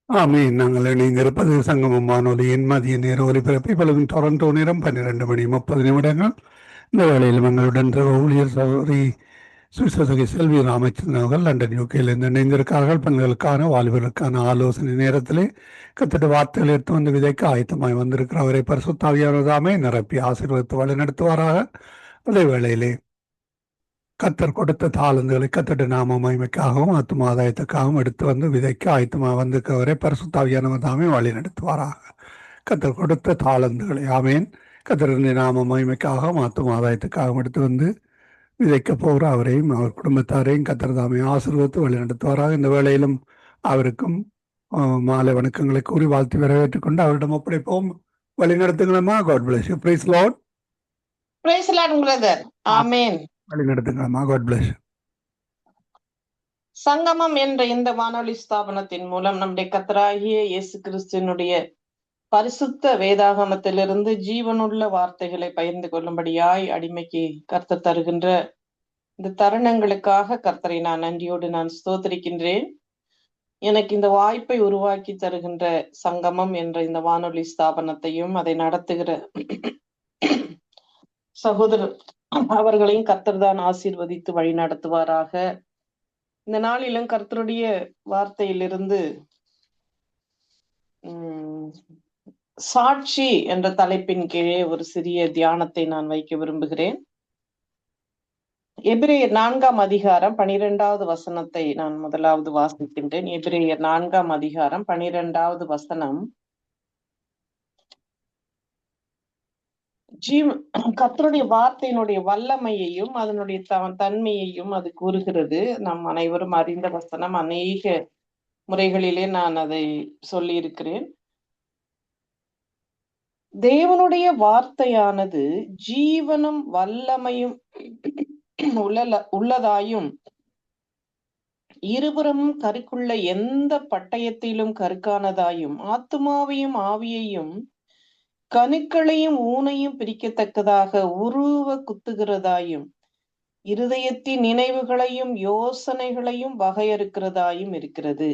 ஆமீன். நாங்கள் இணைந்திருப்பது சங்கமம் வானொலியின் மதிய நேர ஒலிபரப்பு. இப்பொழுது டொரண்டோ நேரம் 12:30 இந்த வேளையில் எங்களுடன் ஊழியர் சகோதரி சுவிசேஷகி செல்வி ராமச்சந்திரன் அவர்கள் லண்டன் யூகேயிலிருந்து இணைந்திருக்கார்கள். பெண்களுக்கான வாலிபர்களுக்கான ஆலோசனை நேரத்திலே கத்திட்ட வார்த்தைகள் எடுத்து வந்து விதைக்க ஆயத்தமாய் வந்திருக்கிற அவரை பரிசுத்தாவியானதாமே நிரப்பி ஆசீர்வதித்து வழிநடத்துவாராக. அதே வேளையிலே கத்தர் கொடுத்த தாளந்துகளை கத்தட நாம மகிமைக்காகவும் ஆத்தும ஆதாயத்துக்காகவும் எடுத்து வந்து விதைக்க ஆயத்தமாக வந்திருக்கவரை பரிசுத்தாவியானவர் தாமே வழி நடத்துவாராக. கத்தர் கொடுத்த தாளந்துகளை ஆமேன். கத்தருடைய நாம மகிமைக்காகவும் ஆத்தும ஆதாயத்துக்காகவும் எடுத்து வந்து விதைக்க போகிற அவரையும் அவர் குடும்பத்தாரையும் கத்தர் தாமே ஆசீர்வதித்து வழி நடத்துவாராக. இந்த வேளையிலும் அவருக்கும் மாலை வணக்கங்களை கூறி வாழ்த்து வரவேற்றுக் கொண்டு அவரிடம் ஒப்படைப்போம். வழி நடத்துங்களா? God bless you. Praise Lord. Praise Lord brother. Amen. வழி நடத்துங்களா? God plus. சங்கமம் என்ற இந்த வானொலி ஸ்தாபனத்தின் மூலம் நம்முடைய கர்த்தராகிய இயேசு கிறிஸ்துவினுடைய பரிசுத்த வேதாகமத்திலிருந்து ஜீவனுள்ள வார்த்தைகளை பகிர்ந்து கொள்ளும்படியாய் அடிமைக்கு கர்த்தர் தருகின்ற இந்த தருணங்களுக்காக கர்த்தரை நன்றியோடு நான் ஸ்தோத்திரிக்கின்றேன். எனக்கு இந்த வாய்ப்பை உருவாக்கி தருகின்ற சங்கமம் என்ற இந்த வானொலி ஸ்தாபனத்தையும் அதை நடத்துகிற சகோதரர் அவர்களையும் கர்த்தர் தான் ஆசீர்வதித்து வழி நடத்துவாராக. இந்த நாளிலும் கர்த்தருடைய வார்த்தையிலிருந்து சாட்சி என்ற தலைப்பின் கீழே ஒரு சிறிய தியானத்தை நான் வைக்க விரும்புகிறேன். எபிரேயர் 4ஆம் அதிகாரம் 12வது வசனத்தை நான் முதலாவது வாசிக்கின்றேன். எபிரேயர் 4ஆம் அதிகாரம் 12வது வசனம். கர்த்தருடைய வார்த்தையினுடைய வல்லமையையும் அதனுடைய தன்மையையும் அது கூறுகிறது. நாம் அனைவரும் அறிந்த வசனம். அநேக முறைகளிலே நான் அதை சொல்லி இருக்கிறேன். தேவனுடைய வார்த்தையானது ஜீவனும் வல்லமையும் உள்ளதாயும் இருபுறமும் கருக்குள்ள எந்த பட்டயத்திலும் கருக்கானதாயும் ஆத்துமாவையும் ஆவியையும் கணுக்களையும் ஊனையும் பிரிக்கத்தக்கதாக உருவ குத்துகிறதாயும் இருதயத்தின் நினைவுகளையும் யோசனைகளையும் வகையறுக்கிறதாயும் இருக்கிறது.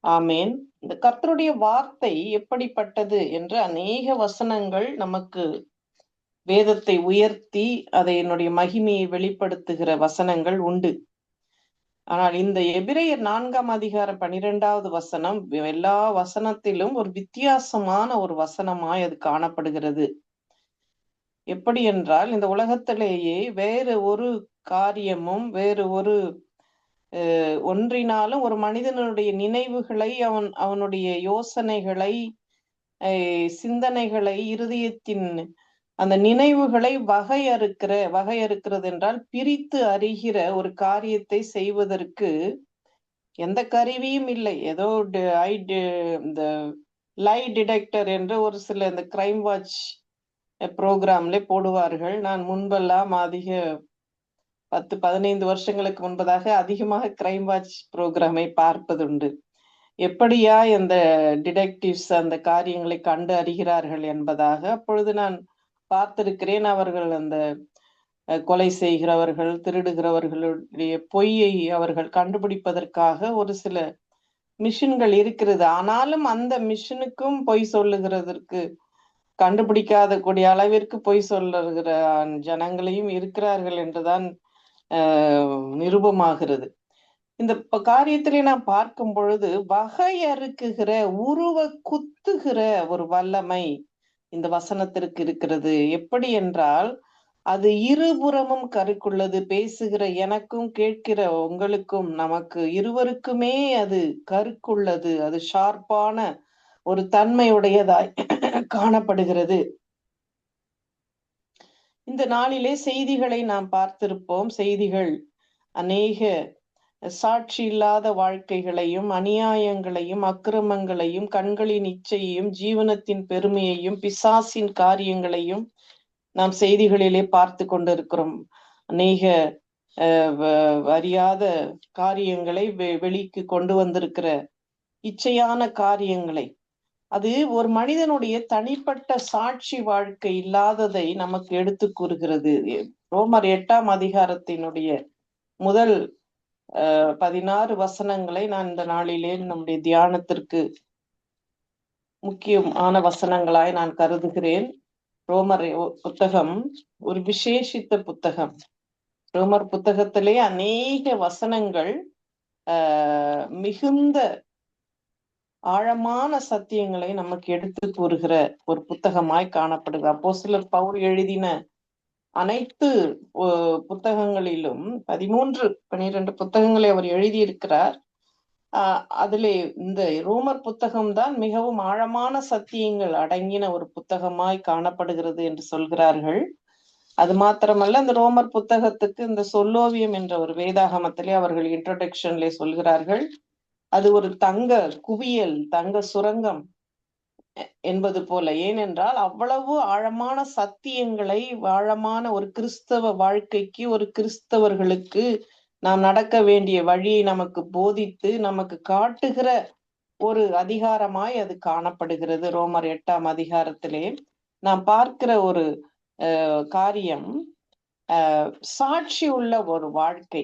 ஆமேன். இந்த கர்த்தருடைய வார்த்தை எப்படிப்பட்டது என்று அநேக வசனங்கள் நமக்கு வேதத்தை உயர்த்தி அதை என்னுடைய மகிமையை வெளிப்படுத்துகிற வசனங்கள் உண்டு. ஆனால் இந்த எபிரேயர் 4ஆம் அதிகாரம் 12வது வசனம் எல்லா வசனத்திலும் ஒரு வித்தியாசமான ஒரு வசனமாய் அது காணப்படுகிறது. எப்படி என்றால், இந்த உலகத்திலேயே வேறு ஒரு காரியமும் வேறு ஒரு ஒன்றினாலும் ஒரு மனிதனுடைய நினைவுகளை அவனுடைய யோசனைகளை சிந்தனைகளை இருதயத்தின் அந்த நினைவுகளை வகையறுக்கிறது என்றால் பிரித்து அறிகிற ஒரு காரியத்தை செய்வதற்கு எந்த கருவியும் இல்லை. ஏதோ இந்த லை டிடெக்டர் என்று ஒரு சில இந்த கிரைம் வாட்ச் ப்ரோக்ராம்ல போடுவார்கள். நான் முன்பெல்லாம் 10-15 வருஷங்களுக்கு முன்பதாக அதிகமாக கிரைம் வாட்ச் ப்ரோக்ராமை பார்ப்பதுண்டு. எப்படியா இந்த டிடெக்டிவ்ஸ் அந்த காரியங்களை கண்டு அறிகிறார்கள் என்பதாக அப்பொழுது நான் பார்த்திருக்கிறேன். அவர்கள் அந்த கொலை செய்கிறவர்கள், திருடுகிறவர்களுடைய பொய்யை அவர்கள் கண்டுபிடிப்பதற்காக ஒரு சில மிஷின்கள் இருக்கிறது. ஆனாலும் அந்த மிஷினுக்கும் பொய் சொல்லுகிறதற்கு கண்டுபிடிக்காத கூடிய அளவிற்கு பொய் சொல்லுகிற ஜனங்களையும் இருக்கிறார்கள் என்றுதான் நிரூபமாகிறது. இந்த காரியத்திலே நாம் பார்க்கும் பொழுது வகையறுக்குகிற உருவ குத்துகிற ஒரு வல்லமை இந்த வசனத்திற்கு இருக்கிறது. எப்படி என்றால், அது இருபுறமும் கருக்குள்ளது. பேசுகிற எனக்கும் கேட்கிற உங்களுக்கும் நமக்கு இருவருக்குமே அது கருக்குள்ளது. அது ஷார்ப்பான ஒரு தன்மையுடையதாய் காணப்படுகிறது. இந்த நாளிலே செய்திகளை நாம் பார்த்திருப்போம். செய்திகள் அநேக சாட்சி இல்லாத வாழ்க்கைகளையும் அநியாயங்களையும் அக்கிரமங்களையும் கண்களின் இச்சையையும் ஜீவனத்தின் பெருமையையும் பிசாசின் காரியங்களையும் நாம் செய்திகளிலே பார்த்து கொண்டிருக்கிறோம். அநேக அறியாத காரியங்களை வெளிக்கு கொண்டு வந்திருக்கிற இச்சையான காரியங்களை, அது ஒரு மனிதனுடைய தனிப்பட்ட சாட்சி வாழ்க்கை இல்லாததை நமக்கு எடுத்து கூறுகிறது. ரோமர் 8ஆம் அதிகாரத்தினுடைய முதல் 16 வசனங்களை நான் இந்த நாளிலே நம்முடைய தியானத்திற்கு முக்கியமான வசனங்களாய் நான் கருதுகிறேன். ரோமர் புத்தகம் ஒரு விசேஷித்த புத்தகம். ரோமர் புத்தகத்திலே அநேக வசனங்கள் மிகுந்த ஆழமான சத்தியங்களை நமக்கு எடுத்து கூறுகிற ஒரு புத்தகமாய் காணப்படுகிறது. அப்போஸ்தலர் பவுல் எழுதின அனைத்து புத்தகங்களிலும் 12 புத்தகங்களை அவர் எழுதியிருக்கிறார். அதிலே இந்த ரோமர் புத்தகம்தான் மிகவும் ஆழமான சத்தியங்கள் அடங்கின ஒரு புத்தகமாய் காணப்படுகிறது என்று சொல்கிறார்கள். அது மாத்திரமல்ல, இந்த ரோமர் புத்தகத்துக்கு இந்த சொல்லோவியம் என்ற ஒரு வேதாகமத்திலே அவர்கள் இன்ட்ரோடக்ஷன்ல சொல்கிறார்கள், அது ஒரு தங்க குவியல், தங்க சுரங்கம் என்பது போல. ஏனென்றால் அவ்வளவு ஆழமான சத்தியங்களை, ஆழமான ஒரு கிறிஸ்தவ வாழ்க்கைக்கு, ஒரு கிறிஸ்தவர்களுக்கு நாம் நடக்க வேண்டிய வழியை நமக்கு போதித்து நமக்கு காட்டுகிற ஒரு அதிகாரமாய் அது காணப்படுகிறது. ரோமர் 8ஆம் அதிகாரத்திலே நாம் பார்க்கிற ஒரு காரியம், சாட்சி உள்ள ஒரு வாழ்க்கை.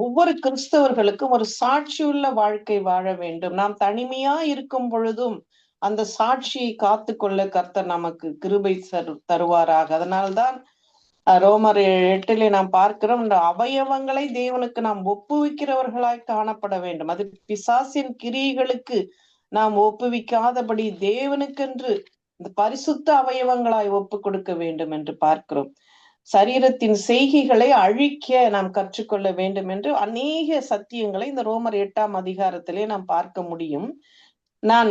ஒவ்வொரு கிறிஸ்தவர்களுக்கும் ஒரு சாட்சி உள்ள வாழ்க்கை வாழ வேண்டும். நாம் தனிமையா இருக்கும் பொழுதும் அந்த சாட்சியை காத்து கொள்ள கர்த்தர் நமக்கு கிருபை தருவாராக. அதனால்தான் ரோமர் 8 நாம் பார்க்கிறோம், இந்த அவயவங்களை தேவனுக்கு நாம் ஒப்புவிக்கிறவர்களாய் காணப்பட வேண்டும். அது பிசாசின் கிரியைகளுக்கு நாம் ஒப்புவிக்காதபடி தேவனுக்கென்று இந்த பரிசுத்த அவயவங்களாய் ஒப்பு கொடுக்க வேண்டும் என்று பார்க்கிறோம். சரீரத்தின் செய்கைகளை அழிக்க நாம் கற்றுக்கொள்ள வேண்டும் என்று அநேக சத்தியங்களை இந்த ரோமர் 8ஆம் அதிகாரத்திலே நாம் பார்க்க முடியும். நான்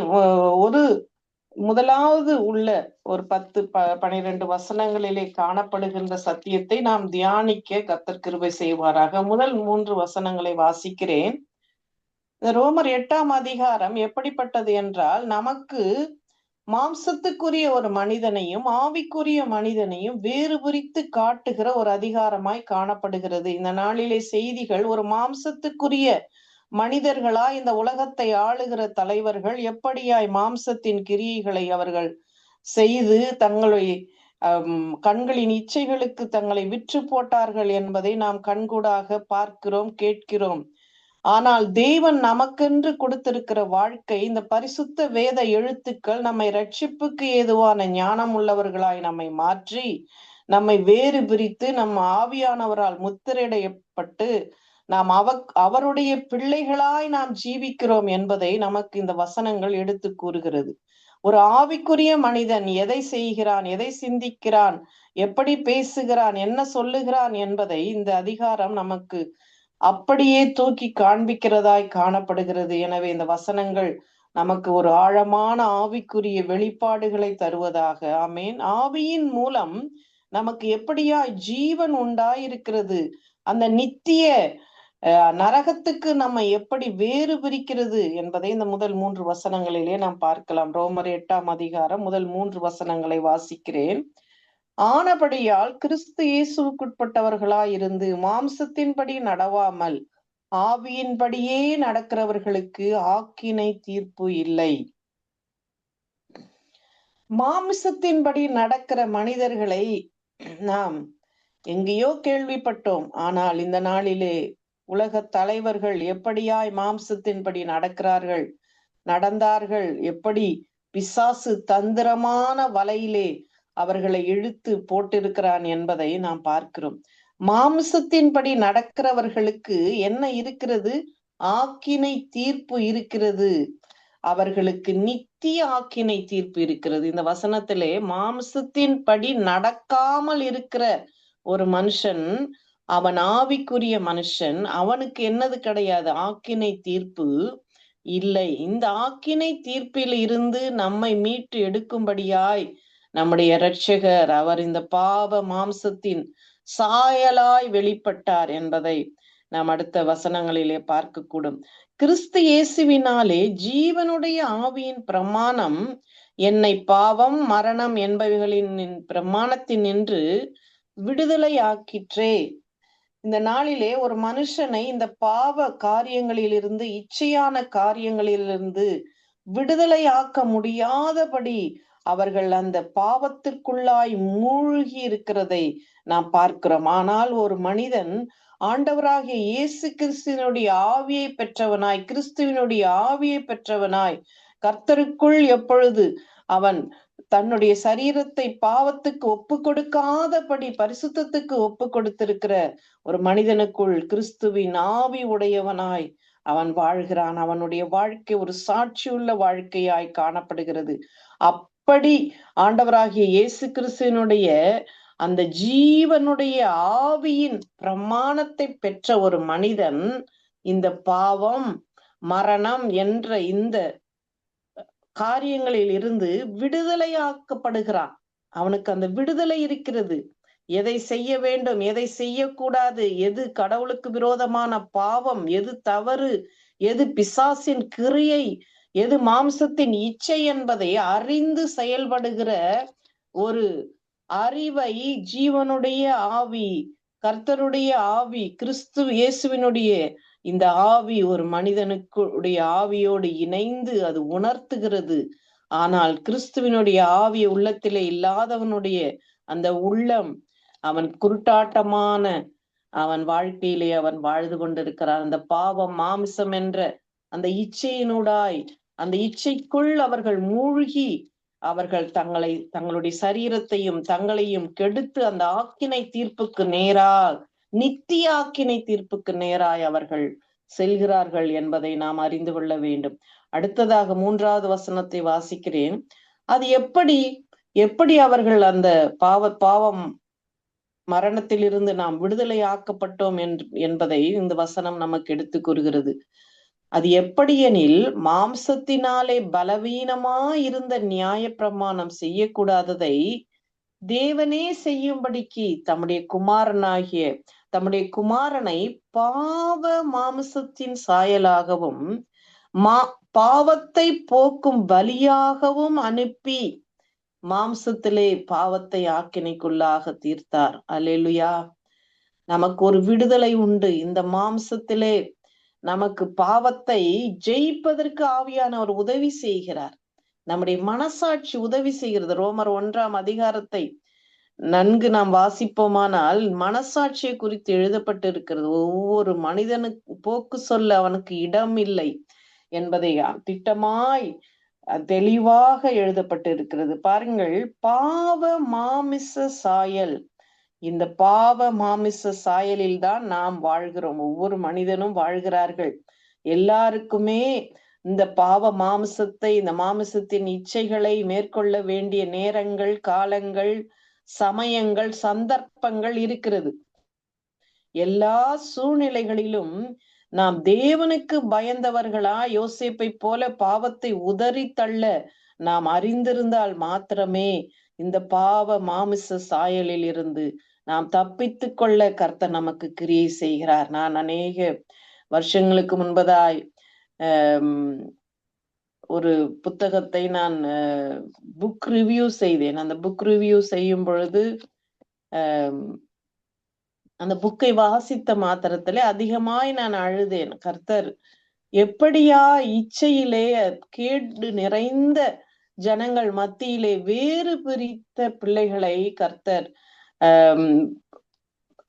முதலாவது உள்ள ஒரு 10-12 வசனங்களிலே காணப்படுகின்ற சத்தியத்தை நாம் தியானிக்க கர்த்தர் கிருபை செய்வாராக. முதல் 3 வசனங்களை வாசிக்கிறேன். இந்த ரோமர் 8ஆம் அதிகாரம் எப்படிப்பட்டது என்றால், நமக்கு மாம்சத்துக்குரிய ஒரு மனிதனையும் ஆவிக்குரிய மனிதனையும் வேறு பிரித்து காட்டுகிற ஒரு அதிகாரமாய் காணப்படுகிறது. இந்த நாளிலே செய்திகள் ஒரு மாம்சத்துக்குரிய மனிதர்களாய் இந்த உலகத்தை ஆளுகிற தலைவர்கள் எப்படியாய் மாம்சத்தின் கிரியைகளை அவர்கள் செய்து தங்களை கண்களின் இச்சைகளுக்கு தங்களை விற்று போட்டார்கள் என்பதை நாம் கண்கூடாக பார்க்கிறோம், கேட்கிறோம். ஆனால் தேவன் நமக்கென்று கொடுத்திருக்கிற வாழ்க்கை, இந்த பரிசுத்த வேத எழுத்துக்கள் நம்மை ரட்சிப்புக்கு ஏதுவான ஞானம் உள்ளவர்களாய் நம்மை மாற்றி, நம்மை வேறு பிரித்து, நம்ம ஆவியானவரால் முத்திரையிடப்பட்டு நாம் அவருடைய பிள்ளைகளாய் நாம் ஜீவிக்கிறோம் என்பதை நமக்கு இந்த வசனங்கள் எடுத்து கூறுகிறது. ஒரு ஆவிக்குரிய மனிதன் எதை செய்கிறான், எதை சிந்திக்கிறான், எப்படி பேசுகிறான், என்ன சொல்லுகிறான் என்பதை இந்த அதிகாரம் நமக்கு அப்படியே தூக்கி காண்பிக்கிறதாய் காணப்படுகிறது. எனவே இந்த வசனங்கள் நமக்கு ஒரு ஆழமான ஆவிக்குரிய வெளிப்பாடுகளை தருவதாக. ஆமேன். ஆவியின் மூலம் நமக்கு எப்படியா ஜீவன் உண்டாயிருக்கிறது, அந்த நித்திய நரகத்துக்கு நம்ம எப்படி வேறு பிரிக்கிறது என்பதை இந்த முதல் 3 வசனங்களிலே நாம் பார்க்கலாம். ரோமர் 8ஆம் அதிகாரம் முதல் 3 வசனங்களை வாசிக்கிறேன். ஆனபடியால் கிறிஸ்து இயேசுவுக்குட்பட்டவர்களாயிருந்து மாம்சத்தின்படி நடவாமல் ஆவியின்படியே நடக்கிறவர்களுக்கு ஆக்கினை தீர்ப்பு இல்லை. மாம்சத்தின்படி நடக்கிற மனிதர்களை நாம் எங்கேயோ கேள்விப்பட்டோம். ஆனால் இந்த நாளிலே உலக தலைவர்கள் எப்படியாய் மாம்சத்தின்படி நடந்தார்கள், எப்படி பிசாசு தந்திரமான வலையிலே அவர்களை இழுத்து போட்டிருக்கிறான் என்பதை நாம் பார்க்கிறோம். மாம்சத்தின்படி நடக்கிறவர்களுக்கு என்ன இருக்கிறது? ஆக்கினை தீர்ப்பு இருக்கிறது. அவர்களுக்கு நித்திய ஆக்கினை தீர்ப்பு இருக்கிறது. இந்த வசனத்திலே மாம்சத்தின்படி நடக்காமல் இருக்கிற ஒரு மனுஷன், அவன் ஆவிக்குரிய மனுஷன், அவனுக்கு என்னது கிடையாது? ஆக்கினை தீர்ப்பு இல்லை. இந்த ஆக்கினை தீர்ப்பில் இருந்து நம்மை மீட்டு எடுக்கும்படியாய் நம்முடைய இரட்சகர் அவர் இந்த பாவ மாம்சத்தின் சாயலாய் வெளிப்பட்டார் என்பதை நாம் அடுத்த வசனங்களிலே பார்க்கக்கூடும். கிறிஸ்து இயேசுவினாலே ஜீவனுடைய ஆவியின் பிரமாணம் என்னை பாவம் மரணம் என்பவைகளின் பிரமாணத்தின் நின்று விடுதலை ஆக்கிற்றே. இந்த நாளிலே ஒரு மனுஷனை இந்த பாவ காரியங்களிலிருந்து, இச்சையான காரியங்களிலிருந்து விடுதலை ஆக்க முடியாதபடி அவர்கள் அந்த பாவத்திற்குள்ளாய் மூழ்கி இருக்கிறதை நாம் பார்க்கிறோம். ஆனால் ஒரு மனிதன் ஆண்டவராகிய இயேசு கிறிஸ்துவினுடைய ஆவியை பெற்றவனாய், கிறிஸ்துவினுடைய ஆவியை பெற்றவனாய், கர்த்தருக்குள் எப்பொழுது அவன் தன்னுடைய சரீரத்தை பாவத்துக்கு ஒப்பு கொடுக்காதபடி பரிசுத்தத்துக்கு ஒப்பு கொடுத்திருக்கிற ஒரு மனிதனுக்குள் கிறிஸ்துவின் ஆவி உடையவனாய் அவன் வாழ்கிறான். அவனுடைய வாழ்க்கை ஒரு சாட்சியுள்ள வாழ்க்கையாய் காணப்படுகிறது. அப்படி ஆண்டவராகிய இயேசு கிறிஸ்துவினுடைய அந்த ஜீவனுடைய ஆவியின் பிரமாணத்தை பெற்ற ஒரு மனிதன் இந்த பாவம், மரணம் என்ற இந்த காரியங்களில் இருந்து விடுதலையாக்கப்படுகிறான். அவனுக்கு அந்த விடுதலை இருக்கிறது. எதை செய்ய வேண்டும், எதை செய்யக்கூடாது, எது கடவுளுக்கு விரோதமான பாவம், எது தவறு, எது பிசாசின் கிரியை, எது மாம்சத்தின் இச்சை என்பதை அறிந்து செயல்படுகிற ஒரு அறிவை ஜீவனுடைய ஆவி, கர்த்தருடைய ஆவி, கிறிஸ்து இயேசுவினுடைய இந்த ஆவி ஒரு மனிதனுக்குடைய ஆவியோடு இணைந்து அது உணர்த்துகிறது. ஆனால் கிறிஸ்துவினுடைய ஆவி உள்ளத்திலே இல்லாதவனுடைய அந்த உள்ளம் அவன் குருட்டாட்டமான அவன் வாழ்க்கையிலே அவன் வாழ்ந்து கொண்டிருக்கிறான். அந்த பாவம், மாமிசம் என்ற அந்த இச்சையினூடாய் அந்த இச்சைக்குள் அவர்கள் மூழ்கி அவர்கள் தங்களுடைய சரீரத்தையும் தங்களையும் கெடுத்து அந்த ஆக்கினை தீர்ப்புக்கு நேராக, நித்திய ஆக்கினை தீர்ப்புக்கு நேராய் அவர்கள் செல்கிறார்கள் என்பதை நாம் அறிந்து கொள்ள வேண்டும். அடுத்ததாக 3வது வசனத்தை வாசிக்கிறேன். அது எப்படி அவர்கள் அந்த பாவம் மரணத்திலிருந்து நாம் விடுதலை ஆக்கப்பட்டோம் என்பதை இந்த வசனம் நமக்கு எடுத்து கூறுகிறது. அது எப்படியெனில், மாம்சத்தினாலே பலவீனமாயிருந்த நியாய பிரமாணம் செய்யக்கூடாததை தேவனே செய்யும்படிக்கு தம்முடைய குமாரனை பாவ மாம்சத்தின் சாயலாகவும் பாவத்தை போக்கும் பலியாகவும் அனுப்பி மாம்சத்திலே பாவத்தை ஆக்கினைக்குள்ளாக தீர்த்தார். அல்லேலூயா. நமக்கு ஒரு விடுதலை உண்டு. இந்த மாம்சத்திலே நமக்கு பாவத்தை ஜெயிப்பதற்கு ஆவியானவர் உதவி செய்கிறார். நம்முடைய மனசாட்சி உதவி செய்கிறது. ரோமர் 1ஆம் அதிகாரத்தை நன்கு நாம் வாசிப்போமானால் மனசாட்சியை குறித்து எழுதப்பட்டிருக்கிறது. ஒவ்வொரு மனிதனுக்கு போக்கு சொல்ல அவனுக்கு இடம் இல்லை என்பதை திட்டமாய் தெளிவாக எழுதப்பட்டிருக்கிறது. பாருங்கள், பாவ மாமிச சாயல். இந்த பாவ மாமிச சாயலில் தான் நாம் வாழ்கிறோம். ஒவ்வொரு மனிதனும் வாழ்கிறார்கள். எல்லாருக்குமே இந்த பாவ மாமிசத்தை, இந்த மாமிசத்தின் இச்சைகளை மேற்கொள்ள வேண்டிய நேரங்கள், காலங்கள், சமயங்கள், சந்தர்ப்பங்கள் இருக்கிறது. எல்லா சூழ்நிலைகளிலும் நாம் தேவனுக்கு பயந்தவர்களா யோசேப்பை போல பாவத்தை உதறி தள்ள நாம் அறிந்திருந்தால் மாத்திரமே இந்த பாவ மாமிச சாயலில் இருந்து நாம் தப்பித்து கொள்ள கர்த்தர் நமக்கு கிரியை செய்கிறார். நான் அநேக வருஷங்களுக்கு முன்பதாய் ஒரு புத்தகத்தை நான் புக் ரிவ்யூ செய்தேன். அந்த புக் ரிவ்யூ செய்யும் பொழுது அந்த புக்கை வாசித்த மாத்திரத்திலே அதிகமாய் நான் அழுதேன். கர்த்தர் எப்படியா இச்சையிலே கேடு நிறைந்த ஜனங்கள் மத்தியிலே வேறு பிரித்த பிள்ளைகளை கர்த்தர்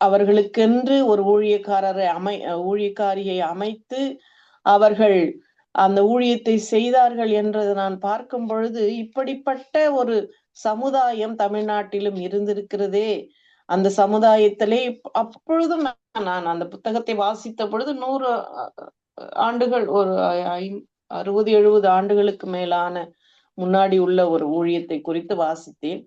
அவர்களுக்கென்று ஒரு ஊழியக்காரியை அமைத்து அவர்கள் அந்த ஊழியத்தை செய்தார்கள் என்றது நான் பார்க்கும் பொழுது, இப்படிப்பட்ட ஒரு சமுதாயம் தமிழ்நாட்டிலும் இருந்திருக்கிறதே. அந்த சமுதாயத்திலே அப்பொழுதும் நான் அந்த புத்தகத்தை வாசித்த பொழுது 100 ஆண்டுகள், ஒரு 60-70 ஆண்டுகளுக்கு மேலான முன்னாடி உள்ள ஒரு ஊழியத்தை குறித்து வாசித்தேன்.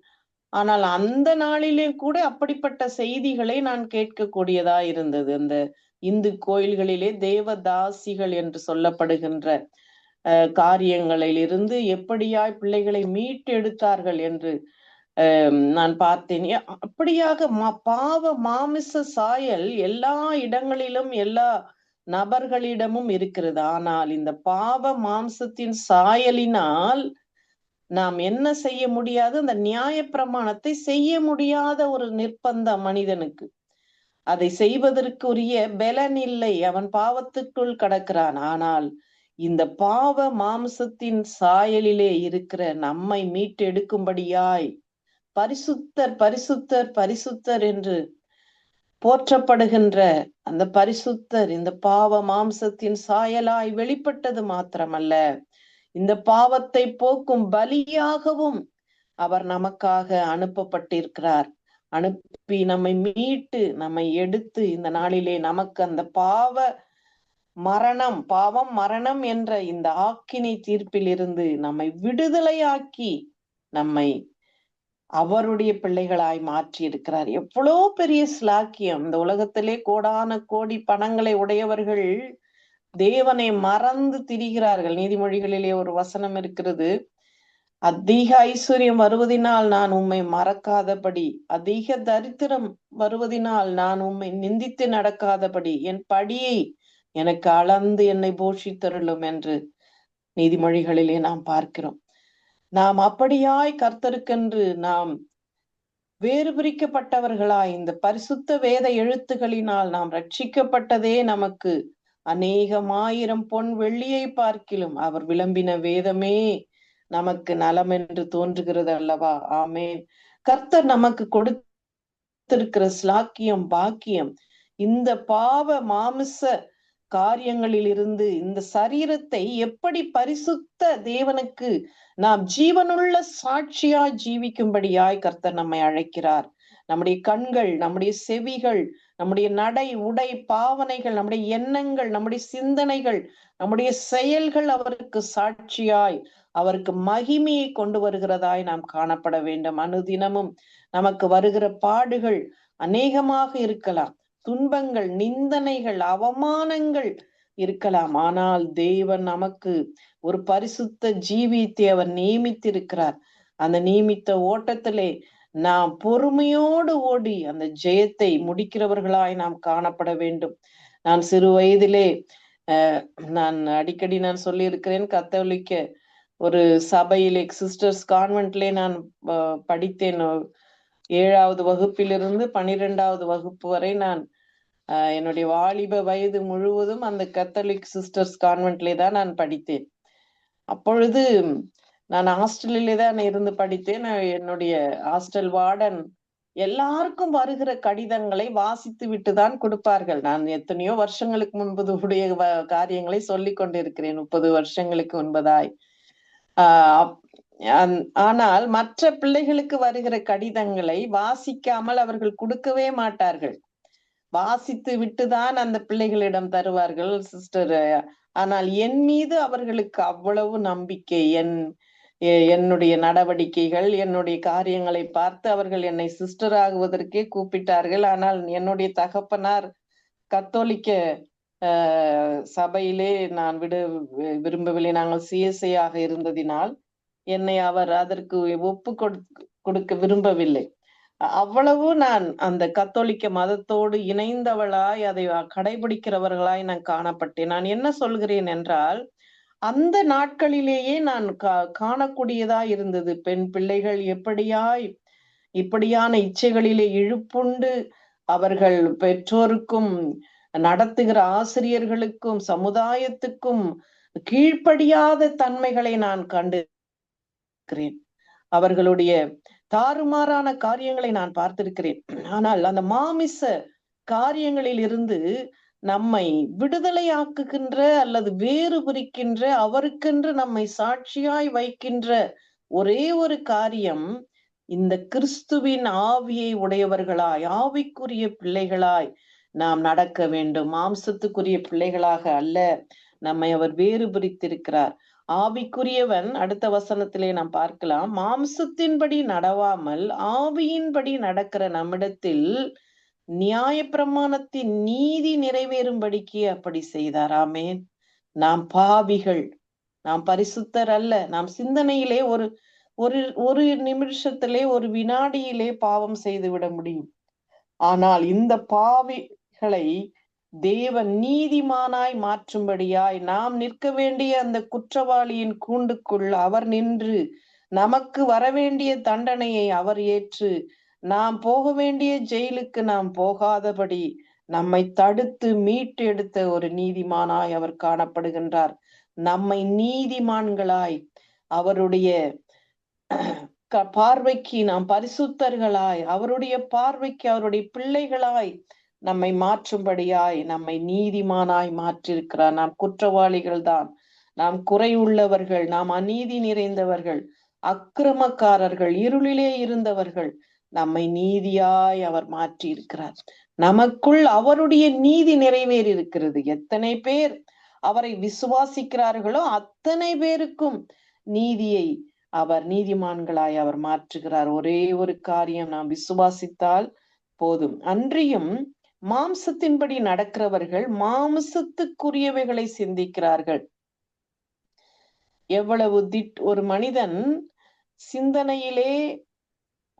ஆனால் அந்த நாளிலே கூட அப்படிப்பட்ட செய்திகளை நான் கேட்கக்கூடியதா இருந்தது. அந்த இந்து கோயில்களிலே தேவதாசிகள் என்று சொல்லப்படுகின்ற காரியங்களில் இருந்து எப்படியாய் பிள்ளைகளை மீட்டெடுத்தார்கள் என்று நான் பார்த்தேன். அப்படியாக பாவ மாமிச சாயல் எல்லா இடங்களிலும் எல்லா நபர்களிடமும் இருக்கிறது. ஆனால் இந்த பாவ மாம்சத்தின் சாயலினால் நாம் என்ன செய்ய முடியாது? அந்த நியாய பிரமாணத்தை செய்ய முடியாத ஒரு நிர்பந்தம் மனிதனுக்கு. அதை செய்வதற்குரிய பலன் இல்லை. அவன் பாவத்துக்குள் கடக்கிறான். ஆனால் இந்த பாவ மாம்சத்தின் சாயலிலே இருக்கிற நம்மை மீட்டெடுக்கும்படியாய் பரிசுத்தர் பரிசுத்தர் பரிசுத்தர் என்று போற்றப்படுகின்ற அந்த பரிசுத்தர் இந்த பாவ மாம்சத்தின் சாயலாய் வெளிப்பட்டது மாத்திரமல்ல, இந்த பாவத்தை போக்கும் பலியாகவும் அவர் நமக்காக அனுப்பப்பட்டிருக்கிறார். அனுப்பி நம்மை மீட்டு நம்மை எடுத்து இந்த நாளிலே நமக்கு அந்த பாவம் மரணம் என்ற இந்த ஆக்கினை தீர்ப்பில் இருந்து நம்மை விடுதலையாக்கி நம்மை அவருடைய பிள்ளைகளாய் மாற்றி இருக்கிறார். எவ்வளோ பெரிய ஸ்லாக்கியம்! இந்த உலகத்திலே கோடான கோடி பணங்களை உடையவர்கள் தேவனை மறந்து திரிகிறார்கள். நீதிமொழிகளிலே ஒரு வசனம் இருக்கிறது, அதிக ஐஸ்வர்யம் வருவதினால் நான் உம்மை மறக்காதபடி, அதிக தரித்திரம் வருவதினால் நான் உம்மை நிந்தித்து நடக்காதபடி என் படியை எனக்கு அளந்து என்னை போஷித்தருளும் என்று நீதிமொழிகளிலே நாம் பார்க்கிறோம். நாம் அப்படியாய் கர்த்தருக்கென்று நாம் வேறு பிரிக்கப்பட்டவர்களாய் இந்த பரிசுத்த வேத எழுத்துகளினால் நாம் ரட்சிக்கப்பட்டதே நமக்கு அநேகமாயிரம் பொன் வெள்ளியை பார்க்கிலும் அவர் விளம்பின வேதமே நமக்கு நலம் என்று தோன்றுகிறது அல்லவா? ஆமேன். கர்த்தர் நமக்கு கொடுத்திருக்கிற ஸ்லாக்கியம், பாக்கியம், இந்த பாவ மாமிச காரியங்களில் இருந்து இந்த சரீரத்தை எப்படி பரிசுத்த தேவனுக்கு நாம் ஜீவனுள்ள சாட்சியாய் ஜீவிக்கும்படியாய் கர்த்தர் நம்மை அழைக்கிறார். நம்முடைய கண்கள், நம்முடைய செவிகள், நம்முடைய நடை உடை பாவனைகள், நம்முடைய எண்ணங்கள், நம்முடைய சிந்தனைகள், நம்முடைய செயல்கள் அவருக்கு சாட்சியாய் அவருக்கு மகிமையை கொண்டு வருகிறதாய் நாம் காணப்பட வேண்டும். அனுதினமும் நமக்கு வருகிற பாடுகள் அநேகமாக இருக்கலாம், துன்பங்கள், நிந்தனைகள், அவமானங்கள் இருக்கலாம். ஆனால் தேவன் நமக்கு ஒரு பரிசுத்த ஜீவியத்தை அவர் நியமித்திருக்கிறார். அந்த நியமித்த ஓட்டத்திலே நாம் பொறுமையோடு ஓடி அந்த ஜெயத்தை முடிக்கிறவர்களாய் நாம் காணப்பட வேண்டும். நான் சிறு வயதிலே நான் அடிக்கடி சொல்லி இருக்கிறேன், கத்தோலிக்க ஒரு சபையிலே சிஸ்டர்ஸ் கான்வென்ட்லே நான் படித்தேன். 7வது வகுப்பிலிருந்து 12வது வகுப்பு வரை நான் என்னுடைய வாலிப வயது முழுவதும் அந்த கத்தோலிக் சிஸ்டர்ஸ் கான்வென்ட்லே தான் நான் படித்தேன். அப்பொழுது நான் ஹாஸ்டலிலே தான் இருந்து படித்தேன். என்னுடைய ஹாஸ்டல் வார்டன் எல்லாருக்கும் வருகிற கடிதங்களை வாசித்து விட்டுதான் கொடுப்பார்கள். நான் எத்தனையோ வருஷங்களுக்கு முன்பது உடைய காரியங்களை சொல்லிக் கொண்டிருக்கிறேன், 30 வருஷங்களுக்கு முன்பதாய். ஆனால் மற்ற பிள்ளைகளுக்கு வருகிற கடிதங்களை வாசிக்காமல் அவர்கள் கொடுக்கவே மாட்டார்கள். வாசித்து விட்டுதான் அந்த பிள்ளைகளிடம் தருவார்கள் சிஸ்டர். ஆனால் என் மீது அவர்களுக்கு அவ்வளவு நம்பிக்கை, என்னுடைய நடவடிக்கைகள், என்னுடைய காரியங்களை பார்த்து அவர்கள் என்னை சிஸ்டர் ஆகுவதற்கே கூப்பிட்டார்கள். ஆனால் என்னுடைய தகப்பனார் கத்தோலிக்க சபையிலே நான் விரும்பவில்லை. நாங்கள் சிஎஸ்ஐ ஆக இருந்ததினால் என்னை அவர் அதற்கு ஒப்பு கொடுக்க விரும்பவில்லை. அவ்வளவு நான் அந்த கத்தோலிக்க மதத்தோடு இணைந்தவளாய் அதை கடைபிடிக்கிறவர்களாய் நான் காணப்பட்டேன். நான் என்ன சொல்கிறேன் என்றால், அந்த நாட்களிலேயே நான் காணக்கூடியதா இருந்தது. பெண் பிள்ளைகள் இப்படியான இச்சைகளிலே இழுப்புண்டு அவர்கள் பெற்றோருக்கும் நடத்துகிற ஆசிரியர்களுக்கும் சமுதாயத்துக்கும் கீழ்ப்படியாத தன்மைகளை நான் கண்டிருக்கிறேன். அவர்களுடைய தாறுமாறான காரியங்களை நான் பார்த்திருக்கிறேன். ஆனால் அந்த மாமிச காரியங்களில் இருந்து நம்மை விடுதலையாக்குகின்ற அல்லது வேறு பிரிக்கின்ற, அவருக்கென்று நம்மை சாட்சியாய் வைக்கின்ற ஒரே ஒரு காரியம், இந்த கிறிஸ்துவின் ஆவியை உடையவர்களாய், ஆவிக்குரிய பிள்ளைகளாய் நாம் நடக்க வேண்டும். மாம்சத்துக்குரிய பிள்ளைகளாக அல்ல, நம்மை அவர் வேறு பிரித்திருக்கிறார். ஆவிக்குரியவன், அடுத்த வசனத்திலே நாம் பார்க்கலாம், மாம்சத்தின்படி நடவாமல் ஆவியின்படி நடக்கிற நம்மிடத்தில் நியாயப்பிரமாணத்தின் நீதி நிறைவேறும்படிக்கு அப்படி செய்தார். ஆமேன். நாம் பாவிகள், நாம் பரிசுத்தர் அல்ல. நாம் சிந்தனையிலே ஒரு நிமிஷத்திலே, ஒரு வினாடியிலே பாவம் செய்து விட முடியும். ஆனால் இந்த பாவிகளை தேவன் நீதிமானாய் மாற்றும்படியாய் நாம் நிற்க வேண்டிய அந்த குற்றவாளியின் கூண்டுக்குள் அவர் நின்று நமக்கு வரவேண்டிய தண்டனையை அவர் ஏற்று நாம் போக வேண்டிய ஜெயிலுக்கு நாம் போகாதபடி நம்மை தடுத்து மீட்டு எடுத்த ஒரு நீதிமானாய் அவர் காணப்படுகின்றார். நம்மை நீதிமான்களாய், அவருடைய பார்வைக்கு நாம் பரிசுத்தர்களாய், அவருடைய பார்வைக்கு அவருடைய பிள்ளைகளாய் நம்மை மாற்றும்படியாய் நம்மை நீதிமானாய் மாற்றிருக்கிறார். நாம் குற்றவாளிகள் தான், நாம் குறையுள்ளவர்கள், நாம் அநீதி நிறைந்தவர்கள், அக்கிரமக்காரர்கள், இருளிலே இருந்தவர்கள். நம்மை நீதியாய் அவர் மாற்றி இருக்கிறார். நமக்குள் அவருடைய நீதி நிறைவேறி இருக்கிறது. எத்தனை பேர் அவரை விசுவாசிக்கிறார்களோ அத்தனை பேருக்கும் நீதியை அவர் நீதிமான்களாய் அவர் மாற்றுகிறார். ஒரே ஒரு காரியம், நாம் விசுவாசித்தால் போதும். அன்றியும் மாம்சத்தின்படி நடக்கிறவர்கள் மாம்சத்துக்குரியவைகளை சிந்திக்கிறார்கள். எவ்வளவு ஒரு மனிதன் சிந்தனையிலே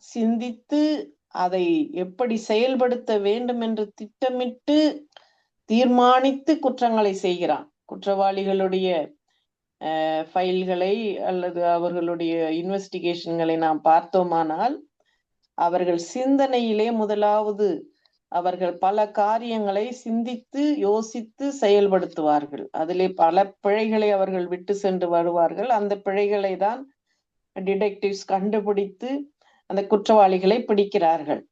சிந்தித்து அதை எப்படி செயல்படுத்த வேண்டும் என்று திட்டமிட்டு தீர்மானித்து குற்றங்களை செய்கிறான். குற்றவாளிகளுடைய ஃபைல்களை அல்லது அவர்களுடைய இன்வெஸ்டிகேஷன்களை நாம் பார்த்தோமானால் அவர்கள் சிந்தனையிலே முதலாவது அவர்கள் பல காரியங்களை சிந்தித்து யோசித்து செயல்படுத்துவார்கள். அதிலே பல பிழைகளை அவர்கள் விட்டு சென்று வருவார்கள். அந்த பிழைகளை தான் டிடெக்டிவ்ஸ் கண்டுபிடித்து அந்த குற்றவாளிகளை பிடிக்கிறார்கள்.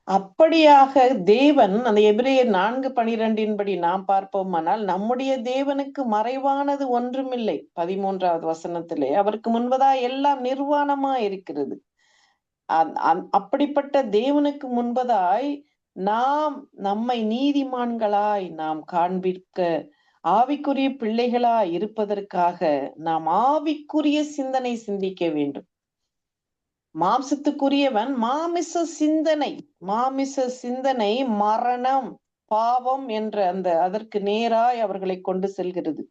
அப்படியாக தேவன் அந்த எபிரேயர் 4:12 நாம் பார்ப்போமானால் நம்முடைய தேவனுக்கு மறைவானது ஒன்றுமில்லை. 13வது வசனத்திலே அவருக்கு முன்பதா எல்லாம் நிர்வாணமா இருக்கிறது. அப்படிப்பட்ட தேவனுக்கு முன்பதாய் நாம் நம்மை நீதிமான்களாய் நாம் காண்பிக்க ஆவிக்குரிய பிள்ளைகளாய் இருப்பதற்காக நாம் ஆவிக்குரிய சிந்தனை சிந்திக்க வேண்டும். மாம்சத்துக்குரியவன் மாமிச சிந்தனை மரணம், பாவம் என்ற அதற்கு நேராய் அவர்களை கொண்டு செல்கிறது.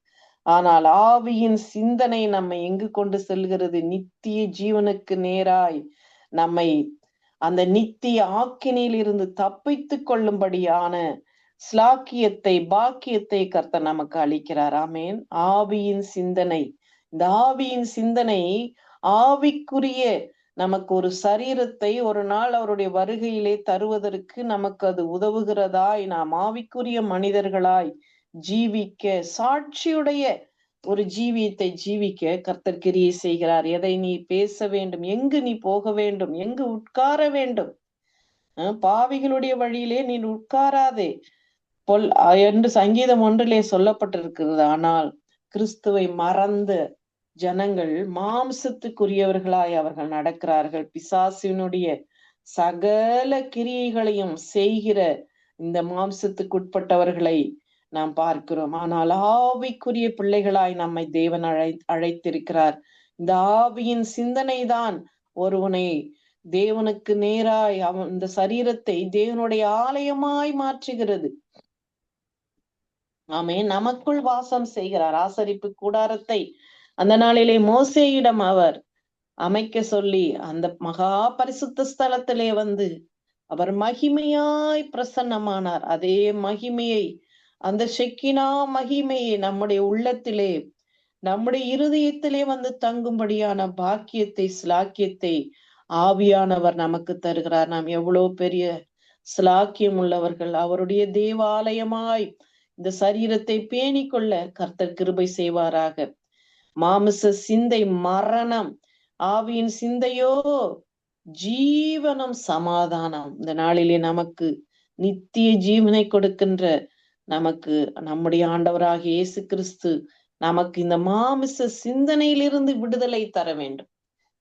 ஆனால் ஆவியின் சிந்தனை நம்மை எங்கு கொண்டு செல்கிறது? நித்திய ஜீவனுக்கு நேராய் நம்மை அந்த நித்திய ஆக்கினையில் இருந்து தப்பித்து கொள்ளும்படியான பாக்கியத்தை கர்த்தர் நமக்கு அளிக்கிறார். ஆமேன். ஆவியின் சிந்தனை, இந்த ஆவியின் சிந்தனை ஆவிக்குரிய நமக்கு ஒரு சரீரத்தை ஒரு நாள் அவருடைய வருகையிலே தருவதற்கு நமக்கு அது உதவுகிறதாய் நாம் ஆவிக்குரிய மனிதர்களாய் ஜீவிக்க, சாட்சியுடைய ஒரு ஜீவியத்தை ஜீவிக்க கர்த்தர் கிரியை செய்கிறார். எதை நீ பேச வேண்டும், எங்கு நீ போக வேண்டும், எங்கு உட்கார வேண்டும். பாவிகளுடைய வழியிலே நீ உட்காராதே என்று சங்கீதம் 1 சொல்லப்பட்டிருக்கிறது. ஆனால் கிறிஸ்துவை மறந்த ஜனங்கள் மாம்சத்துக்குரியவர்களாய் அவர்கள் நடக்கிறார்கள். பிசாசினுடைய சகல கிரியைகளையும் செய்கிற இந்த மாம்சத்துக்குட்பட்டவர்களை நாம் பார்க்கிறோம். ஆனால் ஆவிக்குரிய பிள்ளைகளாய் நம்மை தேவன் அழைத்திருக்கிறார். இந்த ஆவியின் சிந்தனை தான் ஒருவனை தேவனுக்கு நேராய் இந்த சரீரத்தை தேவனுடைய ஆலயமாய் மாற்றுகிறது. ஆமே, நமக்குள் வாசம் செய்கிறார். ஆசரிப்பு கூடாரத்தை அந்த நாளிலே மோசேயிடம் அவர் அமைக்க சொல்லி அந்த மகா பரிசுத்த ஸ்தலத்திலே வந்து அவர் மகிமையாய் பிரசன்னமானார். அதே மகிமையை, அந்த ஷெக்கினா மகிமையை நம்முடைய உள்ளத்திலே, நம்முடைய இருதயத்திலே வந்து தங்கும்படியான பாக்கியத்தை, ஸ்லாக்கியத்தை ஆவியானவர் நமக்கு தருகிறார். நாம் எவ்வளவு பெரிய ஸ்லாக்கியம் உள்ளவர்கள்! அவருடைய தேவாலயமாய் இந்த சரீரத்தை பேணிக்கொள்ள கர்த்தர் கிருபை செய்வாராக. மாமிச சிந்தை மரணம், ஆவியின் சிந்தையோ ஜீவனம், சமாதானம். இந்த நாளிலே நமக்கு நித்திய ஜீவனை கொடுக்கின்ற நமக்கு நம்முடைய ஆண்டவராகிய இயேசு கிறிஸ்து நமக்கு இந்த மாமிச சிந்தனையிலிருந்து விடுதலை தர வேண்டும்.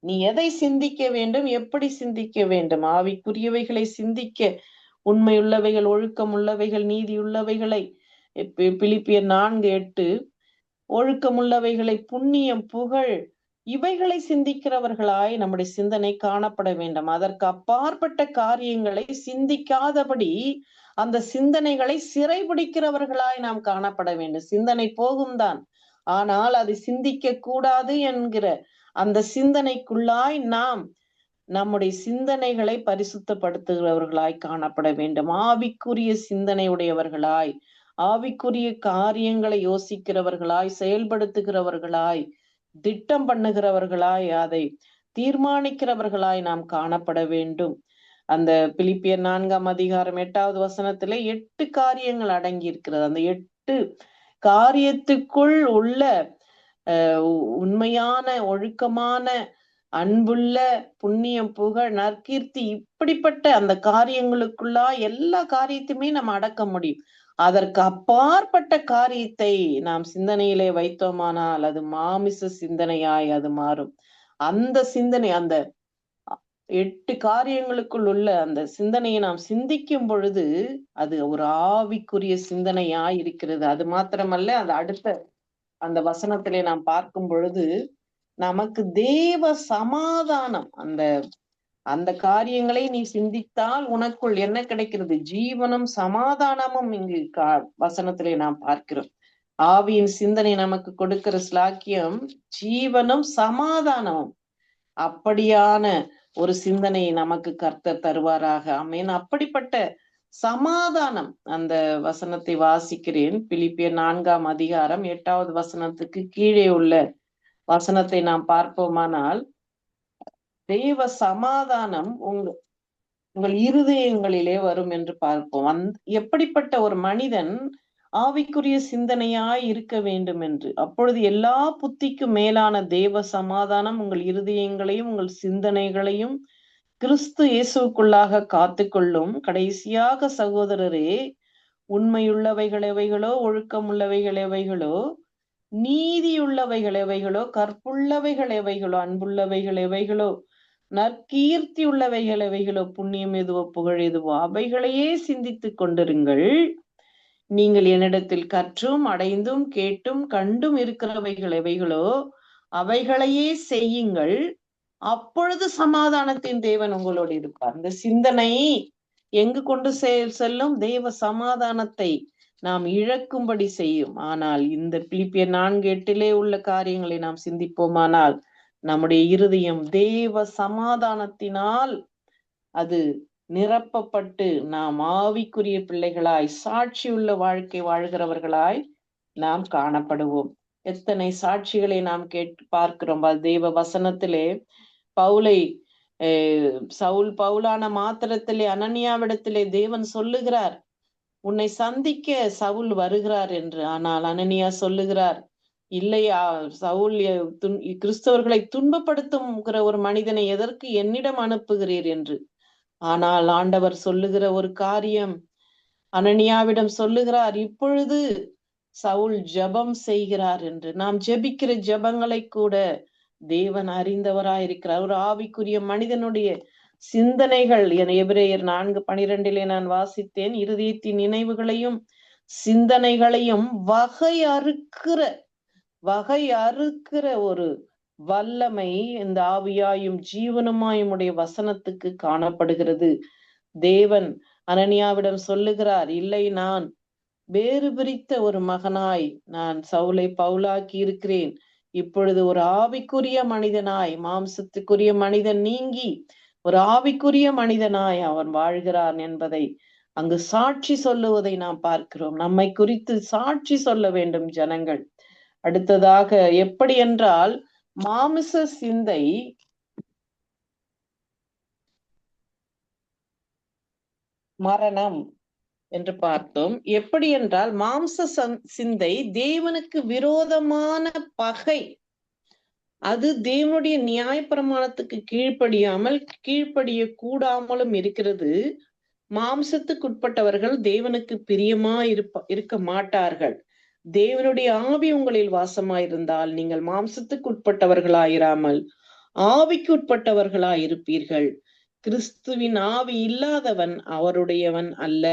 நீ எதை சிந்திக்க வேண்டும், எப்படி சிந்திக்க வேண்டும்? ஆவிக்குரியவைகளை சிந்திக்க, உண்மையுள்ளவைகள், ஒழுக்கம் உள்ளவைகள், நீதி உள்ளவைகளை, பிலிப்பியர் 4:8, ஒழுக்கமுள்ளவைகளை, புண்ணியம், புகழ், இவைகளை சிந்திக்கிறவர்களாய் நம்முடைய சிந்தனை காணப்பட வேண்டும். அதற்கு அப்பாற்பட்ட காரியங்களை சிந்திக்காதபடி அந்த சிந்தனைகளை சிறைபிடிக்கிறவர்களாய் நாம் காணப்பட வேண்டும். சிந்தனை போகும் தான், ஆனால் அது சிந்திக்க கூடாது என்கிற அந்த சிந்தனைக்குள்ளாய் நாம் நம்முடைய சிந்தனைகளை பரிசுத்தப்படுத்துகிறவர்களாய் காணப்பட வேண்டும். ஆவிக்குரிய சிந்தனை உடையவர்களாய், ஆவிக்குரிய காரியங்களை யோசிக்கிறவர்களாய், செயல்படுத்துகிறவர்களாய், திட்டம் பண்ணுகிறவர்களாய், அதை தீர்மானிக்கிறவர்களாய் நாம் காணப்பட வேண்டும். அந்த பிலிப்பியர் 4:8 வசனத்திலே 8 காரியங்கள் அடங்கி இருக்கிறது. அந்த 8 காரியத்துக்குள் உள்ள உண்மையான, ஒழுக்கமான அன்புள்ள, புண்ணியம், புகழ், நற்கீர்த்தி, இப்படிப்பட்ட அந்த காரியங்களுக்குள்ளா எல்லா காரியத்தையுமே நம்ம அடக்க முடியும். அதற்கு அப்பாற்பட்ட காரியத்தை நாம் சிந்தனையிலே வைத்தோமானால் அது மாமிச சிந்தனையாய் அது மாறும். அந்த சிந்தனை, அந்த 8 காரியங்களுக்குள் உள்ள அந்த சிந்தனையை நாம் சிந்திக்கும் பொழுது அது ஒரு ஆவிக்குரிய சிந்தனையாய் இருக்கிறது. அது மாத்திரமல்ல, அது அடுத்த அந்த வசனத்திலே நாம் பார்க்கும் பொழுது நமக்கு தேவ சமாதானம், அந்த அந்த காரியங்களை நீ சிந்தித்தால் உனக்குள் என்ன கிடைக்கிறது? ஜீவனும் சமாதானமும் இங்கு வசனத்திலே நாம் பார்க்கிறோம். ஆவியின் சிந்தனை நமக்கு கொடுக்கிற ஸ்லாக்கியம் ஜீவனும் சமாதானமும். அப்படியான ஒரு சிந்தனையை நமக்கு கர்த்தர் தருவாராக. ஆமென். அப்படிப்பட்ட சமாதானம், அந்த வசனத்தை வாசிக்கிறேன். பிலிப்பியர் 4ஆம் அதிகாரம் 8வது வசனத்துக்கு கீழே உள்ள வசனத்தை நாம் பார்ப்போமானால், தேவ சமாதானம் உங்கள் இருதயங்களிலே வரும் என்று பார்ப்போம். எப்படிப்பட்ட ஒரு மனிதன் ஆவிக்குரிய சிந்தனையாய் இருக்க வேண்டும் என்று. அப்பொழுது எல்லா புத்திக்கும் மேலான தேவ சமாதானம் உங்கள் இருதயங்களையும் உங்கள் சிந்தனைகளையும் கிறிஸ்து இயேசுக்குள்ளாக காத்துக்கொள்ளும். கடைசியாக சகோதரரே, உண்மையுள்ளவைகள் எவைகளோ, ஒழுக்கமுள்ளவைகள் எவைகளோ, நீதியுள்ளவைகள் எவைகளோ, கற்புள்ளவைகள் எவைகளோ, அன்புள்ளவைகள் எவைகளோ, நற்கீர்த்தி உள்ளவைகள் எவைகளோ, புண்ணியம் எதுவோ, புகழ் எதுவோ, அவைகளையே சிந்தித்துக் கொண்டிருங்கள். நீங்கள் என்னிடத்தில் கற்றும் அடைந்தும் கேட்டும் கண்டும் இருக்கிறவைகள் எவைகளோ அவைகளையே செய்யுங்கள். அப்பொழுது சமாதானத்தின் தேவன் உங்களோடு இருப்பார். இந்த சிந்தனை எங்கு கொண்டு செல்லும்? தேவ சமாதானத்தை நாம் இழக்கும்படி செய்யும். ஆனால் இந்த பிலிப்பியர் 4:8 உள்ள காரியங்களை நாம் சிந்திப்போமானால் நம்முடைய இருதயம் தேவ சமாதானத்தினால் அது நிரப்பப்பட்டு நாம் ஆவிக்குரிய பிள்ளைகளாய், சாட்சியுள்ள வாழ்க்கை வாழ்கிறவர்களாய் நாம் காணப்படுவோம். எத்தனை சாட்சிகளை நாம் கேட்டு பார்க்கிறோம். தேவ வசனத்திலே சவுல் பவுலான மாத்திரத்திலே அனனியாவிடத்திலே தேவன் சொல்லுகிறார், உன்னை சந்திக்க சவுல் வருகிறார் என்று. ஆனால் அனனியா சொல்லுகிறார், இல்லையா, சவுல் கிறிஸ்தவர்களை துன்பப்படுத்துகிற ஒரு மனிதனை எதற்கு என்னிடம் அனுப்புகிறீர் என்று. ஆனால் ஆண்டவர் சொல்லுகிற ஒரு காரியம், அனனியாவிடம் சொல்லுகிறார், இப்பொழுது சவுல் ஜெபம் செய்கிறார் என்று. நாம் ஜெபிக்கிற ஜெபங்களை கூட தேவன் அறிந்தவராயிருக்கிறார். ஒரு ஆவிக்குரிய மனிதனுடைய சிந்தனைகள், எபிரேயர் 4:12 நான் வாசித்தேன், இருதயத்தின் நினைவுகளையும் சிந்தனைகளையும் வகை அறுக்கிற ஒரு வல்லமை இந்த ஆவியாயும் ஜீவனுமாயும் உடைய வசனத்துக்கு காணப்படுகிறது. தேவன் அனனியாவிடம் சொல்லுகிறார், இல்லை, நான் வேறு பிரித்த ஒரு மகனாய் நான் சவுலை பவுலாக்கி இருக்கிறேன். இப்பொழுது ஒரு ஆவிக்குரிய மனிதனாய், மாம்சத்துக்குரிய மனிதன் நீங்கி ஒரு ஆவிக்குரிய மனிதனாய் அவன் வாழ்கிறான் என்பதை அங்கு சாட்சி சொல்லுவதை நாம் பார்க்கிறோம். நம்மை குறித்து சாட்சி சொல்ல வேண்டும் ஜனங்கள். அடுத்ததாக எப்படி என்றால், மாமிச சிந்தை மரணம் என்று பார்த்தோம். எப்படி என்றால், மாம்ச சிந்தை தேவனுக்கு விரோதமான பகை. அது தேவனுடைய நியாயப்பிரமாணத்துக்கு கீழ்ப்படிய கூடாமலும் இருக்கிறது. மாம்சத்துக்குட்பட்டவர்கள் தேவனுக்கு பிரியமா இருக்க மாட்டார்கள். தேவனுடைய ஆவி உங்களில் வாசமாயிருந்தால் நீங்கள் மாம்சத்துக்குட்பட்டவர்களாயிராமல் ஆவிக்குட்பட்டவர்களாயிருப்பீர்கள். கிறிஸ்துவின் ஆவி இல்லாதவன் அவருடையவன் அல்ல.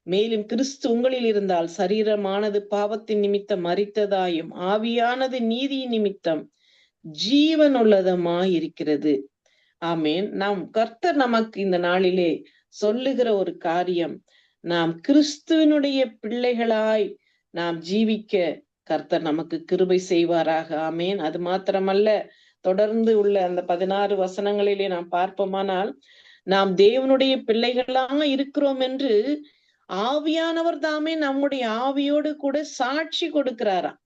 மேலும் கிறிஸ்து உங்களில் இருந்தால் சரீரமானது பாவத்தின் நிமித்தம் மரித்ததாயும் ஆவியானது நீதி நிமித்தம் ஜீவனுள்ளதுமாய் இருக்கிறது. ஆமேன். நாம் கர்த்தர் நமக்கு இந்த நாளிலே சொல்லுகிற ஒரு காரியம், நாம் கிறிஸ்துவனுடைய பிள்ளைகளாய் நாம் ஜீவிக்க கர்த்தர் நமக்கு கிருபை செய்வாராக. ஆமேன். அது மாத்திரமல்ல, தொடர்ந்து உள்ள அந்த 16 வசனங்களிலே நாம் பார்ப்போமானால், நாம் தேவனுடைய பிள்ளைகளாக இருக்கிறோம் என்று ஆவியானவர் தாமே நம்முடைய ஆவியோடு கூட சாட்சி கொடுக்கிறாராம்.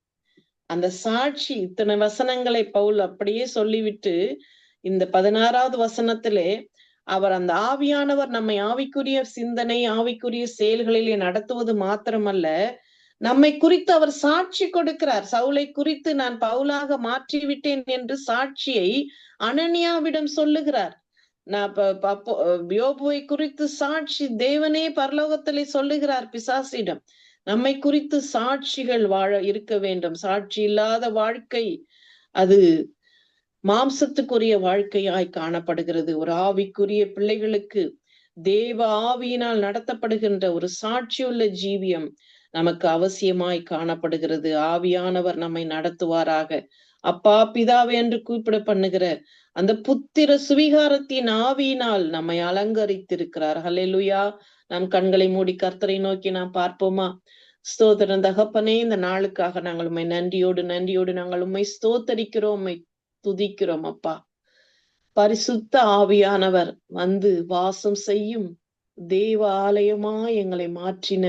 அந்த சாட்சி, இத்தனை வசனங்களை பவுல் அப்படியே சொல்லிவிட்டு இந்த 16வது வசனத்திலே அவர் அந்த ஆவியானவர் நம்மை ஆவிக்குரிய சிந்தனை, ஆவிக்குரிய செயல்களிலே நடத்துவது மாத்திரமல்ல, நம்மை குறித்து அவர் சாட்சி கொடுக்கிறார். சவுலை குறித்து நான் பவுலாக மாற்றிவிட்டேன் என்று சாட்சியை அனனியாவிடம் சொல்லுகிறார். நான் யோபுவை குறித்து சாட்சி தேவனே பரலோகத்திலே சொல்லுகிறார் பிசாசிடம். நம்மை குறித்து சாட்சிகள் இருக்க வேண்டும். சாட்சி இல்லாத வாழ்க்கை அது மாம்சத்துக்குரிய வாழ்க்கையாய் காணப்படுகிறது. ஒரு ஆவிக்குரிய பிள்ளைகளுக்கு தேவ ஆவியினால் நடத்தப்படுகின்ற ஒரு சாட்சியுள்ள ஜீவியம் நமக்கு அவசியமாய் காணப்படுகிறது. ஆவியானவர் நம்மை நடத்துவாராக. அப்பா பிதாவே என்று கூப்பிட பண்ணுகிற அந்த புத்திர சுவிகாரத்தின் ஆவியினால் நம்மை அலங்கரித்திருக்கிறார். ஹல்லேலூயா. நம் கண்களை மூடி கர்த்தரை நோக்கி நாம் பார்ப்போமா? ஸ்தோத்திரம் தகப்பனே, இந்த நாளுக்காக நாங்கள் உண்மை நன்றியோடு நாங்கள் உண்மை ஸ்தோத்தரிக்கிறோம், உண்மை துதிக்கிறோம். அப்பா, பரிசுத்த ஆவியானவர் வந்து வாசம் செய்யும் தேவ ஆலயமா எங்களை மாற்றின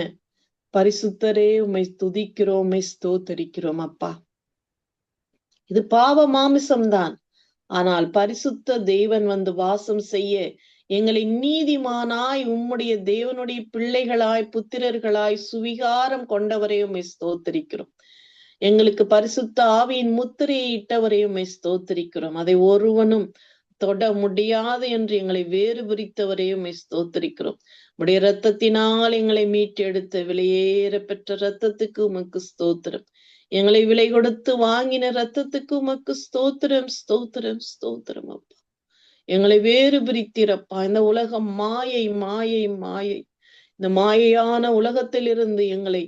பரிசுத்தரே, உம்மை துதிக்கிறோம், உம்மை ஸ்தோத்தரிக்கிறோம். அப்பா, இது பாவ மாமிசம்தான். ஆனால் பரிசுத்த தேவன் வந்து வாசம் செய்ய எங்களை நீதிமானாய் உம்முடைய தேவனுடைய பிள்ளைகளாய் புத்திரர்களாய் சுவிகாரம் கொண்டவரையும் ஸ்தோத்தரிக்கிறோம். எங்களுக்கு பரிசுத்த ஆவியின் முத்திரையை இட்டவரையும் ஸ்தோத்தரிக்கிறோம். அதை ஒருவனும் தொட முடியாது என்று எங்களை வேறு பிரித்தவரையும் ஸ்தோத்தரிக்கிறோம். உடைய இரத்தத்தினால் எங்களை மீட்டெடுத்த விலையேற பெற்ற இரத்தத்துக்கு உமக்கு ஸ்தோத்திரம். எங்களை விலை கொடுத்து வாங்கின இரத்தத்துக்கு உமக்கு ஸ்தோத்திரம், ஸ்தோத்திரம், ஸ்தோத்திரம். அப்பா, எங்களை வேறு பிரித்திரப்பா. இந்த உலகம் மாயை, மாயை, மாயை. இந்த மாயையான உலகத்திலிருந்து எங்களை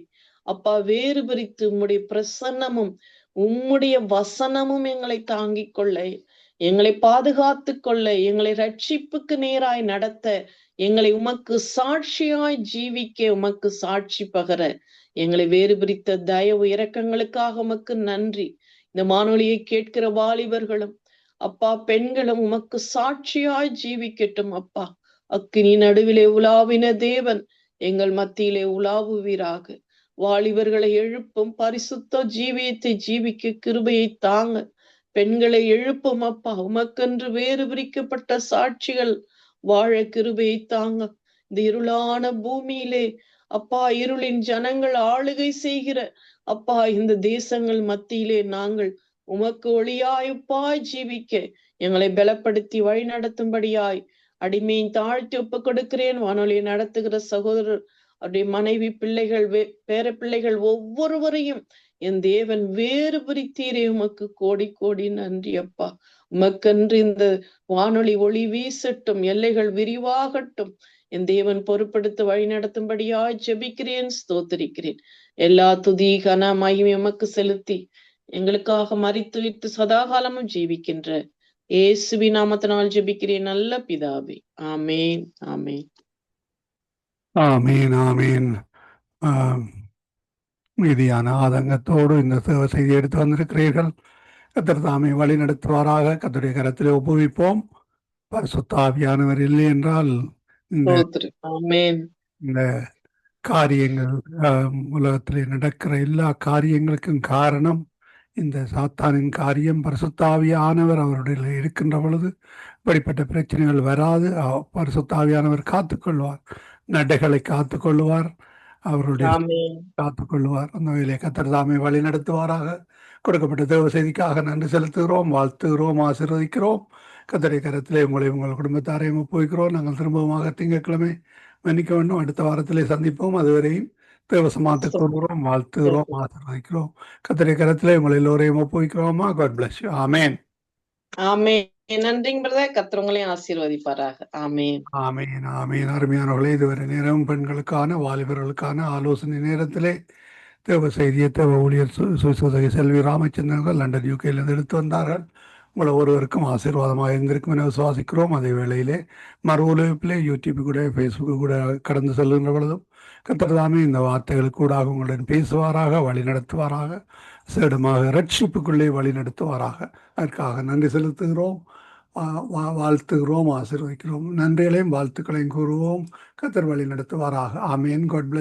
அப்பா வேறு பிரித்து உம்முடைய பிரசன்னமும் உம்முடைய வசனமும் எங்களை தாங்கிக் கொள்ள, எங்களை பாதுகாத்து கொள்ள, எங்களை ரட்சிப்புக்கு நேராய் நடத்த, எங்களை உமக்கு சாட்சியாய் ஜீவிக்க, உமக்கு சாட்சி பகர எங்களை வேறு பிரித்த தயவு இரக்கங்களுக்காக உமக்கு நன்றி. இந்த வானொலியை கேட்கிற வாலிபர்களும் அப்பா பெண்களும் உமக்கு சாட்சியாய் ஜீவிக்கட்டும். அப்பா, அக்கினி நடுவிலே உலாவின தேவன் எங்கள் மத்தியிலே உலாவுவீராக. வாலிபர்களை எழுப்பும், பரிசுத்த ஜீவியத்தை ஜீவிக்க கிருபையை தாங்க. பெண்களை எழுப்பும் அப்பா, உமக்கென்று வேறு பிரிக்கப்பட்ட சாட்சிகள் வாழ கிருபையை தாங்க. இந்த இருளான பூமியிலே அப்பா, இருளின் ஜனங்கள் ஆளுகை செய்கிற அப்பா இந்த தேசங்கள் மத்தியிலே நாங்கள் உமக்கு ஒளியாயுப்பாய் ஜீவிக்க எங்களை பலப்படுத்தி வழி நடத்தும்படியாய் அடிமையின் தாழ்த்தி ஒப்பு கொடுக்கிறேன். வானொலியை நடத்துகிற சகோதரர், அவருடைய மனைவி, பிள்ளைகள், பேர பிள்ளைகள் ஒவ்வொருவரையும் என் தேவன் வேறு பிரித்தீரே, உமக்கு கோடி கோடி நன்றி. அப்பா, உமக்கென்று இந்த வானொலி ஒளி வீசட்டும், எல்லைகள் விரிவாகட்டும். என் தேவன் பொறுப்படுத்த வழி நடத்தும்படியாய் ஜெபிக்கிறேன், ஸ்தோத்திரிக்கிறேன். எல்லா துதி கன மகிமை உமக்கு செலுத்தி எங்களுக்காக மரித்து விட்டு சதாகாலமும் ஜீவிக்கின்ற இயேசுவி நாமத்தினால் ஜெபிக்கிறேன் நல்ல பிதாவே. ஆமேன், ஆமேன், ஆமேன், ஆமேன். மீதியான ஆதங்கத்தோடு இந்த சேவை செய்தி எடுத்து வந்திருக்கிறீர்கள். கர்த்தர் தாமே வழி நடத்துவாராக. கர்த்தருடைய கரத்திலே ஒப்புவிப்போம். பரிசுத்த ஆவியானவர் இல்லை என்றால் இந்த காரியங்கள் உலகத்திலே நடக்கிற எல்லா காரியங்களுக்கும் காரணம் இந்த சாத்தானின் காரியம். பரிசுத்த ஆவியானவர் அவருடைய இருக்கின்ற பொழுது இப்படிப்பட்ட பிரச்சனைகள் வராது. பரிசுத்த ஆவியானவர் காத்துக்கொள்வார், நடைகளை காத்துக்கொள்வார், அவருடைய காத்துக்கொள்வார். அந்த வேலையை கர்த்தர் தாமே வழி நடத்துவாராக. கொடுக்கப்பட்ட தேவ செய்திக்காக நன்றி செலுத்துகிறோம், வாழ்த்துகிறோம், ஆசீர்வதிக்கிறோம். கர்த்தருடைய கரத்திலே உங்களை உங்கள் குடும்பத்தாரையும் ஒப்புவிக்கிறோம். நாங்கள் திரும்பமாக திங்கட்கிழமை மன்னிக்க வேண்டும், அடுத்த வாரத்திலே சந்திப்போம். அதுவரையும் தேவசமாத்துக் கொள்கிறோம், வாழ்த்துகிறோம், ஆசீர்வதிக்கிறோம். கர்த்தருடைய கரத்திலே உங்களை எல்லோரையும் ஒப்புவிக்கிறோமா. God bless you. Amen, amen. நன்றிங்க பிரதர். கர்த்தர் உங்களையும் ஆசீர்வதிப்பாராக. ஆமேன், ஆமேன், ஆமேன். அருமையானவர்களே, இதுவரை நேரம் பெண்களுக்கான வாலிபர்களுக்கான ஆலோசனை நேரத்திலே தேவ செய்தியை தேவ ஊழியர் சுவிசேஷகி செல்வி ராமச்சந்திரன் லண்டன் யூகேலிருந்து எடுத்து வந்தார்கள். உங்களை ஒருவருக்கும் ஆசீர்வாதமாக இருந்திருக்கும் என விசுவாசிக்கிறோம். அதே வேளையிலே மறு ஒலிப்பிலே யூடியூப் கூட ஃபேஸ்புக்கு கூட கடந்து செல்கின்ற பொழுதும் கர்த்தர் தாமே இந்த வார்த்தைகளுக்கு கூடாக உங்களுடன் பேசுவாராக, வழி நடத்துவாராக, சேடமாக ரட்சிப்புக்குள்ளே வழி நடத்துவாராக. அதற்காக நன்றி செலுத்துகிறோம், வாழ்த்துகிறோம், ஆசீர்வதிக்கிறோம். நன்றிகளையும் வாழ்த்துக்களையும் கூறுவோம். கர்த்தர் வழி நடத்துவாராக. ஆமேன். God plus.